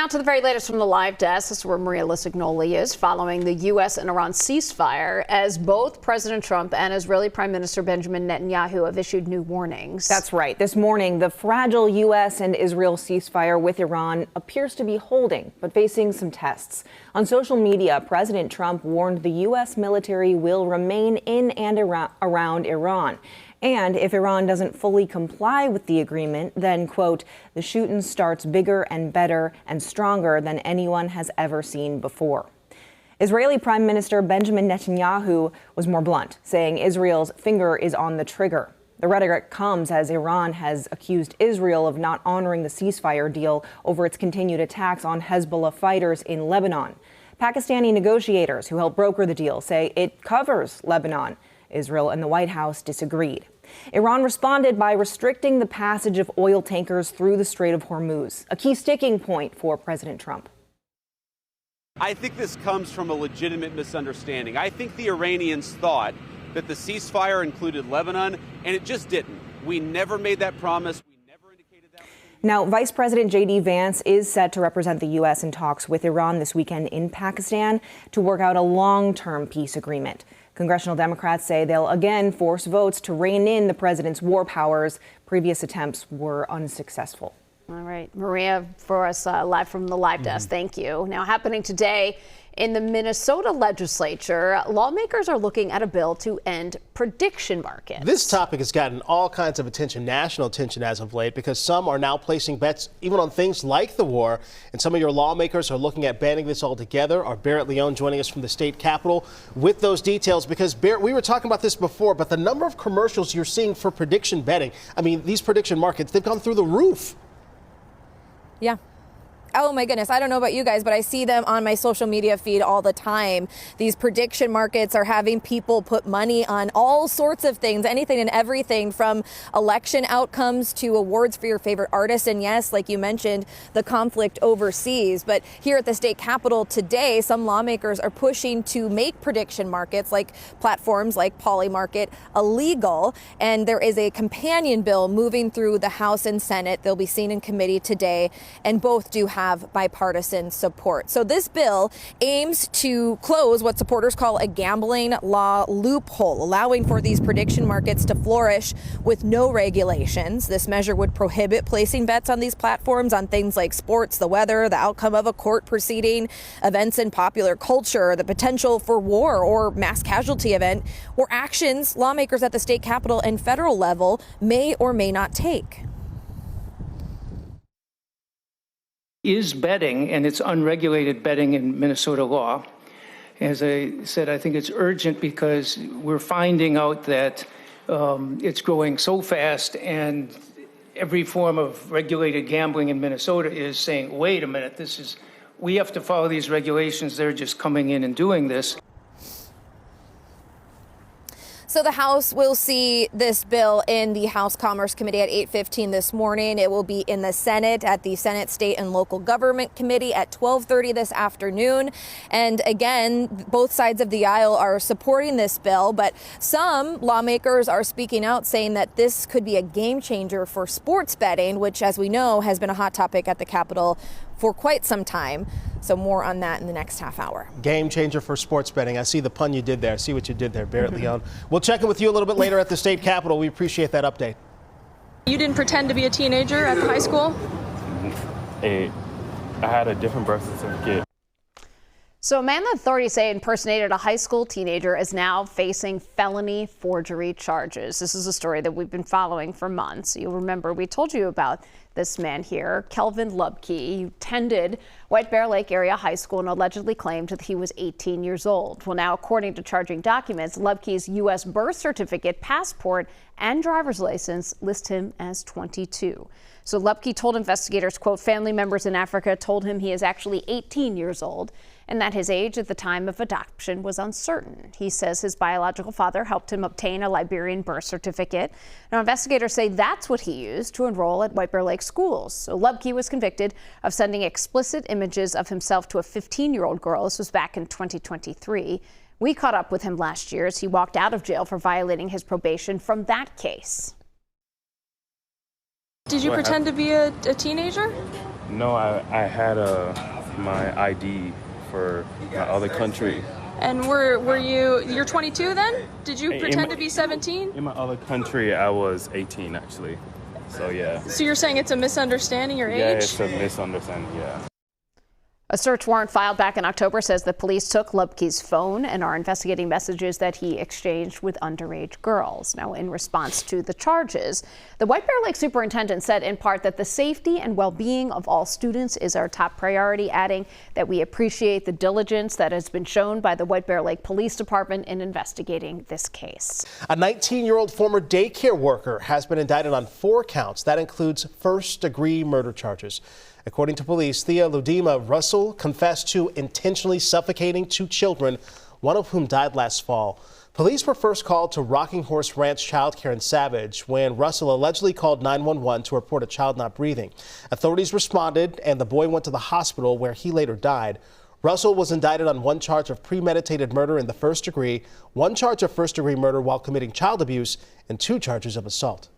Now to the very latest from the live desk. This is where Maria Lisignoli is, following the U.S. and Iran ceasefire, as both President Trump and Israeli Prime Minister Benjamin Netanyahu have issued new warnings. That's right. This morning, the fragile U.S. and Israel ceasefire with Iran appears to be holding, but facing some tests. On social media, President Trump warned the U.S. military will remain in and around Iran. And if Iran doesn't fully comply with the agreement, then, quote, the shooting starts bigger and better and stronger than anyone has ever seen before. Israeli Prime Minister Benjamin Netanyahu was more blunt, saying Israel's finger is on the trigger. The rhetoric comes as Iran has accused Israel of not honoring the ceasefire deal over its continued attacks on Hezbollah fighters in Lebanon. Pakistani negotiators who helped broker the deal say it covers Lebanon. Israel and the White House disagreed. Iran responded by restricting the passage of oil tankers through the Strait of Hormuz, a key sticking point for President Trump. I think this comes from a legitimate misunderstanding. I think the Iranians thought that the ceasefire included Lebanon, and it just didn't. We never made that promise. We never indicated that. Now, Vice President J.D. Vance is set to represent the U.S. in talks with Iran this weekend in Pakistan to work out a long-term peace agreement. Congressional Democrats say they'll again force votes to rein in the president's war powers. Previous attempts were unsuccessful. All right, Maria, for us live from the live desk. Thank you. Now, happening today in the Minnesota legislature, lawmakers are looking at a bill to end prediction markets. This topic has gotten all kinds of attention, national attention as of late, because some are now placing bets even on things like the war. And some of your lawmakers are looking at banning this altogether. Our Barrett Leone joining us from the state capitol with those details, because Barrett, we were talking about this before, but the number of commercials you're seeing for prediction betting, I mean, these prediction markets, they've gone through the roof. Yeah. Oh my goodness, I don't know about you guys, but I see them on my social media feed all the time. These prediction markets are having people put money on all sorts of things, anything and everything, from election outcomes to awards for your favorite artist. And yes, like you mentioned, the conflict overseas. But here at the state capitol today, some lawmakers are pushing to make prediction markets, like platforms like Polymarket, illegal. And there is a companion bill moving through the House and Senate. They'll be seen in committee today, and both do have bipartisan support. So this bill aims to close what supporters call a gambling law loophole, allowing for these prediction markets to flourish with no regulations. This measure would prohibit placing bets on these platforms on things like sports, the weather, the outcome of a court proceeding, events in popular culture, the potential for war or mass casualty event, or actions lawmakers at the state capitol and federal level may or may not take. Is betting, and it's unregulated betting in Minnesota law. As I said, I think it's urgent because we're finding out that it's growing so fast, and every form of regulated gambling in Minnesota is saying, wait a minute, we have to follow these regulations. They're just coming in and doing this. So the House will see this bill in the House Commerce Committee at 8:15 this morning. It will be in the Senate at the Senate State and Local Government Committee at 12:30 this afternoon. And again, both sides of the aisle are supporting this bill, but some lawmakers are speaking out, saying that this could be a game changer for sports betting, which, as we know, has been a hot topic at the Capitol for quite some time. So more on that in the next half hour. Game changer for sports betting. I see the pun you did there. I see what you did there, Barrett Leone. We'll check in with you a little bit later at the state capitol. We appreciate that update. You didn't pretend to be a teenager at the high school? I had a different birth certificate. So a man that authorities say impersonated a high school teenager is now facing felony forgery charges. This is a story that we've been following for months. You'll remember we told you about this man here, Kelvin Lubke. He attended White Bear Lake Area High School and allegedly claimed that he was 18 years old. Well, now, according to charging documents, Lubke's U.S. birth certificate, passport, and driver's license list him as 22. So Lubke told investigators, quote, family members in Africa told him he is actually 18 years old and that his age at the time of adoption was uncertain. He says his biological father helped him obtain a Liberian birth certificate. Now, investigators say that's what he used to enroll at White Bear Lake schools. So Lubke was convicted of sending explicit images of himself to a 15-year-old girl. This was back in 2023. We caught up with him last year as he walked out of jail for violating his probation from that case. Did you pretend to be a teenager? No, I had my ID for my other country. And you're 22 then? Did you pretend to be 17? In my other country, I was 18 actually. So yeah. So you're saying it's a misunderstanding, your age? Yeah, it's a misunderstanding, yeah. A search warrant filed back in October says the police took Lubke's phone and are investigating messages that he exchanged with underage girls. Now, in response to the charges, the White Bear Lake superintendent said in part that the safety and well-being of all students is our top priority, adding that we appreciate the diligence that has been shown by the White Bear Lake Police Department in investigating this case. A 19-year-old former daycare worker has been indicted on 4 counts. That includes first-degree murder charges. According to police, Thea Ludima Russell confessed to intentionally suffocating 2 children, one of whom died last fall. Police were first called to Rocking Horse Ranch Child Care in Savage when Russell allegedly called 911 to report a child not breathing. Authorities responded and the boy went to the hospital where he later died. Russell was indicted on 1 charge of premeditated murder in the first degree, 1 charge of first-degree murder while committing child abuse, and 2 charges of assault.